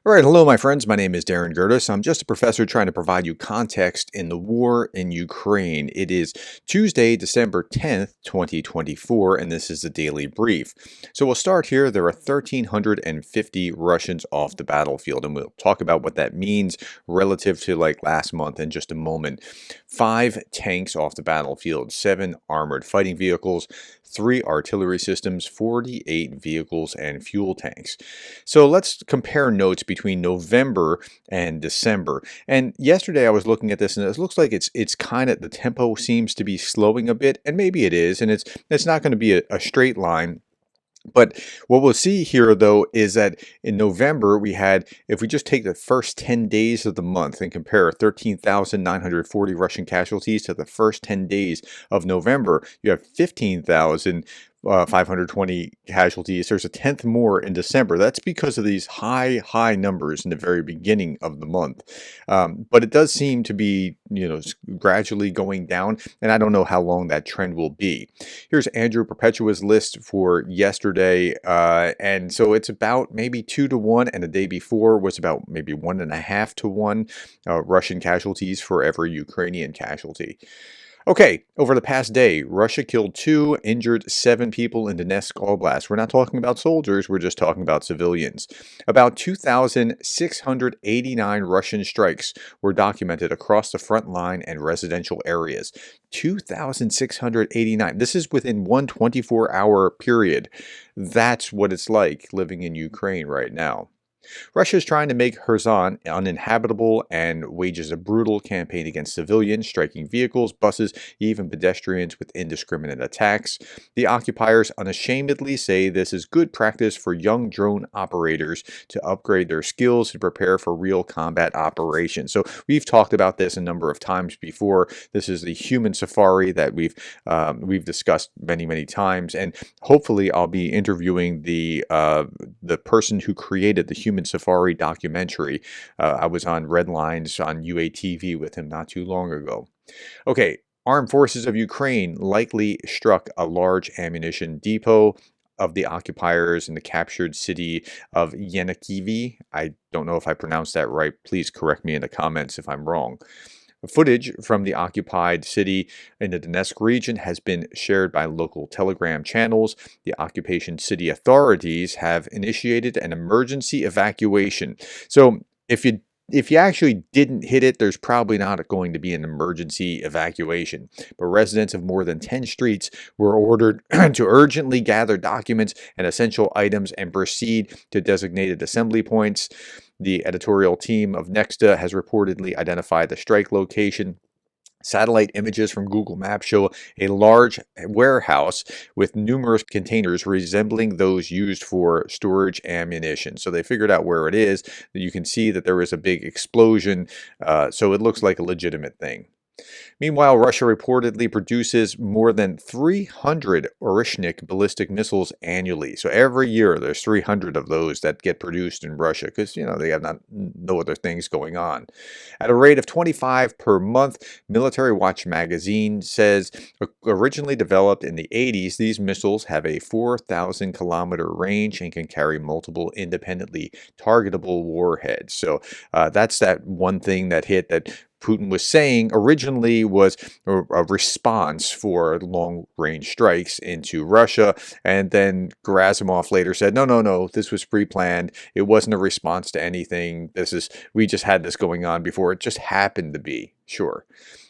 All right, hello, my friends. My name is Darren Gerdes. I'm just a professor trying to provide you context in the war in Ukraine. It is Tuesday, December 10th, 2024, and this is the Daily Brief. So we'll start here. There are 1,350 Russians off the battlefield, and we'll talk about what that means relative to like last month in just a moment. 5 tanks off the battlefield, 7 armored fighting vehicles, 3 artillery systems, 48 vehicles, and fuel tanks. So let's compare notes between November and December. And yesterday I was looking at this, and it looks like it's kind of, the tempo seems to be slowing a bit, and maybe it is, and it's not going to be a straight line. But what we'll see here, though, is that in November we had, if we just take the first 10 days of the month and compare 13,940 Russian casualties to the first 10 days of November, you have 15,520 casualties. There's a tenth more in December. That's because of these high numbers in the very beginning of the month. But it does seem to be, gradually going down, and I don't know how long that trend will be. Here's Andrew Perpetua's list for yesterday, and so it's about maybe 2 to 1, and the day before was about maybe 1.5 to 1 Russian casualties for every Ukrainian casualty. Okay, over the past day, Russia killed 2, injured 7 people in Donetsk Oblast. We're not talking about soldiers, we're just talking about civilians. About 2,689 Russian strikes were documented across the front line and residential areas. 2,689. This is within one 24-hour period. That's what it's like living in Ukraine right now. Russia is trying to make Kherson uninhabitable and wages a brutal campaign against civilians, striking vehicles, buses, even pedestrians with indiscriminate attacks. The occupiers unashamedly say this is good practice for young drone operators to upgrade their skills and prepare for real combat operations. So we've talked about this a number of times before. This is the human safari that we've discussed many times, and hopefully I'll be interviewing the person who created the Human Safari documentary. I was on Red Lines on UATV with him not too long ago. Okay, armed forces of Ukraine likely struck a large ammunition depot of the occupiers in the captured city of Yenikivy. I don't know if I pronounced that right. Please correct me in the comments if I'm wrong. Footage from the occupied city in the Donetsk region has been shared by local Telegram channels. The occupation city authorities have initiated an emergency evacuation. So if you actually didn't hit it, there's probably not going to be an emergency evacuation. But residents of more than 10 streets were ordered to urgently gather documents and essential items and proceed to designated assembly points. The editorial team of Nexta has reportedly identified the strike location. Satellite images from Google Maps show a large warehouse with numerous containers resembling those used for storage ammunition. So they figured out where it is. You can see that there was a big explosion, so it looks like a legitimate thing. Meanwhile, Russia reportedly produces more than 300 Oreshnik ballistic missiles annually. So every year there's 300 of those that get produced in Russia because, they have no other things going on. At a rate of 25 per month, Military Watch magazine says originally developed in the 80s, these missiles have a 4,000-kilometer range and can carry multiple independently targetable warheads. So that's that one thing that hit that Putin was saying originally was a response for long-range strikes into Russia, and then Gerasimov later said, no, this was pre-planned. It wasn't a response to anything. We just had this going on before. It just happened to be. Sure.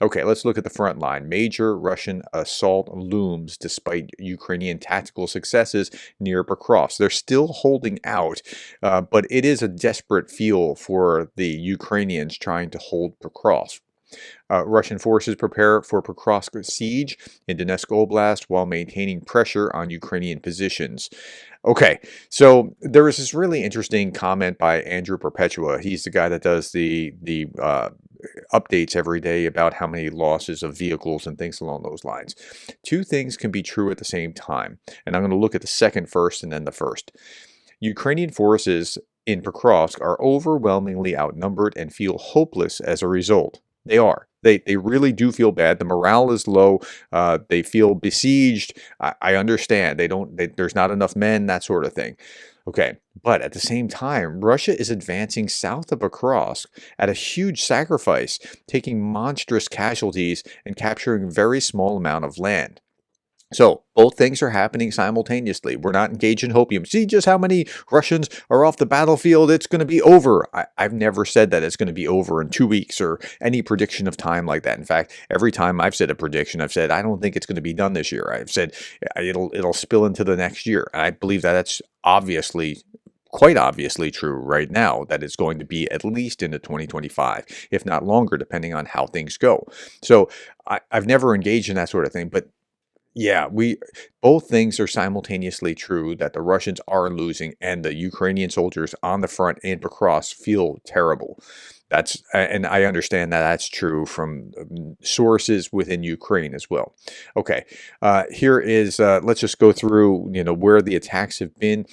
Okay, let's look at the front line. Major Russian assault looms despite Ukrainian tactical successes near Pokrovsk. They're still holding out, but it is a desperate feel for the Ukrainians trying to hold Pokrovsk. Russian forces prepare for Pokrovsk siege in Donetsk Oblast while maintaining pressure on Ukrainian positions. Okay, so there was this really interesting comment by Andrew Perpetua. He's the guy that does the updates every day about how many losses of vehicles and things along those lines. 2 things can be true at the same time, and I'm going to look at the second first and then the first. Ukrainian forces in Pokrovsk are overwhelmingly outnumbered and feel hopeless as a result. They are. They really do feel bad. The morale is low. They feel besieged. I understand. There's not enough men, that sort of thing. Okay, but at the same time, Russia is advancing south of Pokrovsk at a huge sacrifice, taking monstrous casualties and capturing a very small amount of land. So both things are happening simultaneously. We're not engaged in hopium. See just how many Russians are off the battlefield. It's going to be over. I've never said that it's going to be over in 2 weeks or any prediction of time like that. In fact, every time I've said a prediction, I've said I don't think it's going to be done this year. I've said it'll spill into the next year. And I believe that that's obviously quite obviously true right now, that it's going to be at least into 2025, if not longer, depending on how things go. So I've never engaged in that sort of thing, but yeah, we both things are simultaneously true, that the Russians are losing and the Ukrainian soldiers on the front in Pokrovsk feel terrible. And I understand that that's true from sources within Ukraine as well. Okay, here is let's just go through where the attacks have been.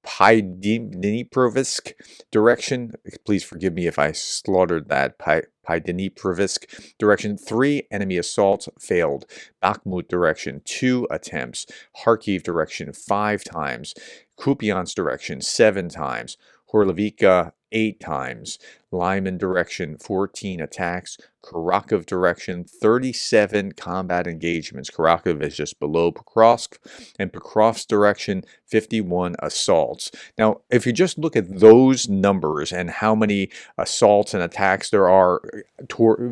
Dniprovsk direction. Please forgive me if I slaughtered that. Dniprovsk direction, 3 enemy assaults failed. Bakhmut direction, 2 attempts. Kharkiv direction, 5 times. Kupiansk direction, 7 times. Horlivka, 8 times. Lyman direction, 14 attacks. Kharkiv direction, 37 combat engagements. Kharkiv is just below Pokrovsk. And Pokrovsk direction, 51 assaults. Now, if you just look at those numbers and how many assaults and attacks there are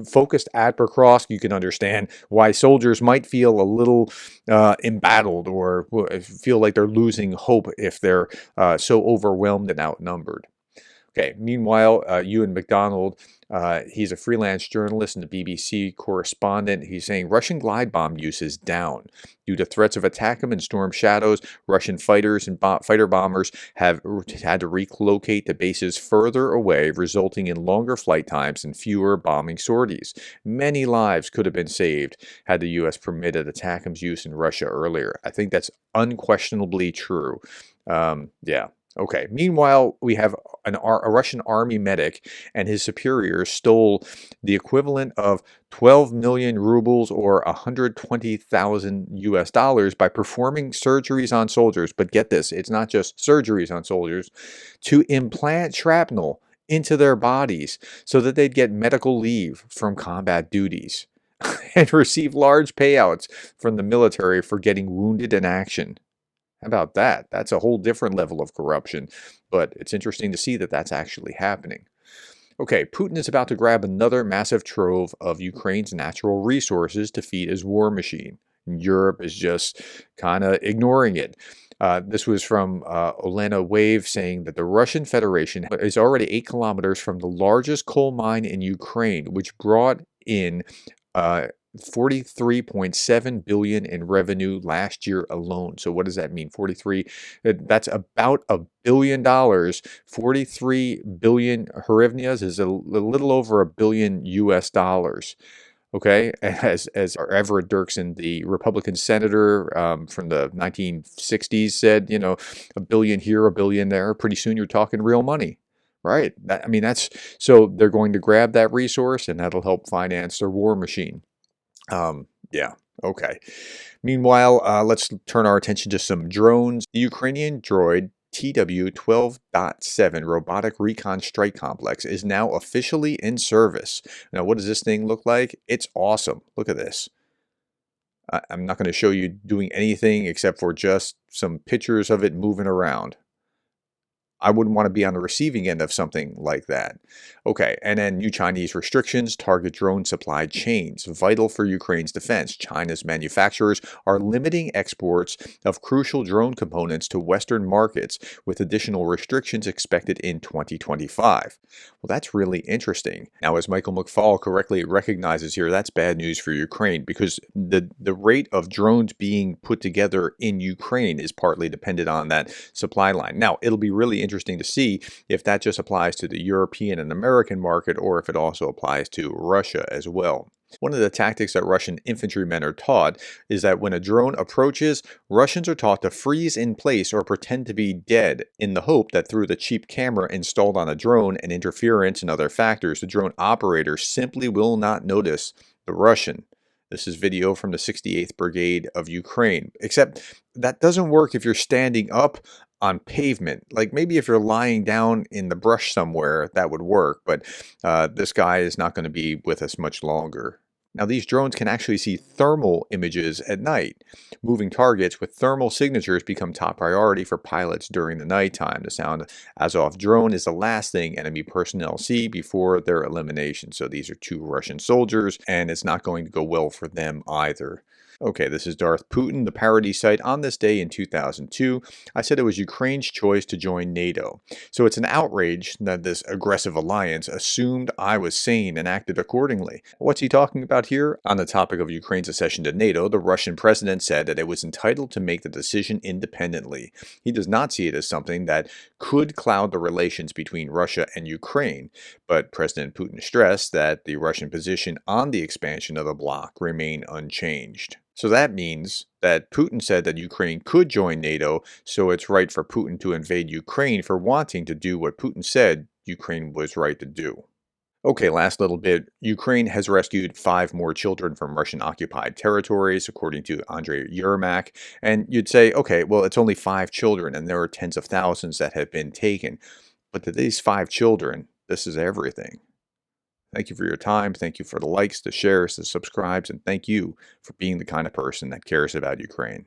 focused at Pokrovsk, you can understand why soldiers might feel a little embattled or feel like they're losing hope if they're so overwhelmed and outnumbered. Okay, meanwhile, Ewan MacDonald, he's a freelance journalist and a BBC correspondent. He's saying Russian glide bomb use is down. Due to threats of ATACMS and storm shadows, Russian fighters and fighter bombers have had to relocate to bases further away, resulting in longer flight times and fewer bombing sorties. Many lives could have been saved had the U.S. permitted ATACMS use in Russia earlier. I think that's unquestionably true. Yeah. Okay. Meanwhile, we have a Russian army medic and his superiors stole the equivalent of 12 million rubles or 120,000 US dollars by performing surgeries on soldiers. But get this, it's not just surgeries on soldiers, to implant shrapnel into their bodies so that they'd get medical leave from combat duties and receive large payouts from the military for getting wounded in action. How about that? That's a whole different level of corruption, but it's interesting to see that that's actually happening. Okay, Putin is about to grab another massive trove of Ukraine's natural resources to feed his war machine. Europe is just kind of ignoring it. This was from Olena Wave saying that the Russian Federation is already 8 kilometers from the largest coal mine in Ukraine, which brought in 43.7 billion in revenue last year alone. So what does that mean? 43, that's about $1 billion. 43 billion hryvnias is a little over $1 billion US dollars. Okay, as Everett Dirksen, the Republican senator from the 1960s, said, $1 billion here, $1 billion there. Pretty soon you're talking real money. Right. That's so they're going to grab that resource and that'll help finance their war machine. Yeah, okay. Meanwhile, let's turn our attention to some drones. The Ukrainian droid TW-12.7 Robotic Recon Strike Complex is now officially in service. Now, what does this thing look like? It's awesome. Look at this. I'm not going to show you doing anything except for just some pictures of it moving around. I wouldn't want to be on the receiving end of something like that. Okay, and then new Chinese restrictions target drone supply chains, vital for Ukraine's defense. China's manufacturers are limiting exports of crucial drone components to Western markets, with additional restrictions expected in 2025. Well, that's really interesting. Now, as Michael McFall correctly recognizes here, that's bad news for Ukraine because the rate of drones being put together in Ukraine is partly dependent on that supply line. Now, it'll be really interesting to see if that just applies to the European and American market or if it also applies to Russia as well. One of the tactics that Russian infantrymen are taught is that when a drone approaches, Russians are taught to freeze in place or pretend to be dead in the hope that through the cheap camera installed on a drone and interference and other factors, the drone operator simply will not notice the Russian. This is video from the 68th Brigade of Ukraine, except that doesn't work if you're standing up on pavement. Like maybe if you're lying down in the brush somewhere, that would work, but this guy is not going to be with us much longer. Now, these drones can actually see thermal images at night. Moving targets with thermal signatures become top priority for pilots during the nighttime. The sound Azov drone is the last thing enemy personnel see before their elimination. So these are two Russian soldiers, and it's not going to go well for them either. Okay, this is Darth Putin, the parody site. On this day in 2002, I said it was Ukraine's choice to join NATO. So it's an outrage that this aggressive alliance assumed I was sane and acted accordingly. What's he talking about here? On the topic of Ukraine's accession to NATO, the Russian president said that it was entitled to make the decision independently. He does not see it as something that could cloud the relations between Russia and Ukraine, but President Putin stressed that the Russian position on the expansion of the bloc remained unchanged. So that means that Putin said that Ukraine could join NATO, so it's right for Putin to invade Ukraine for wanting to do what Putin said Ukraine was right to do. Okay, last little bit. Ukraine has rescued 5 more children from Russian-occupied territories, according to Andrei Yermak. And you'd say, okay, well, it's only 5 children, and there are tens of thousands that have been taken. But to these 5 children, this is everything. Thank you for your time. Thank you for the likes, the shares, the subscribes, and thank you for being the kind of person that cares about Ukraine.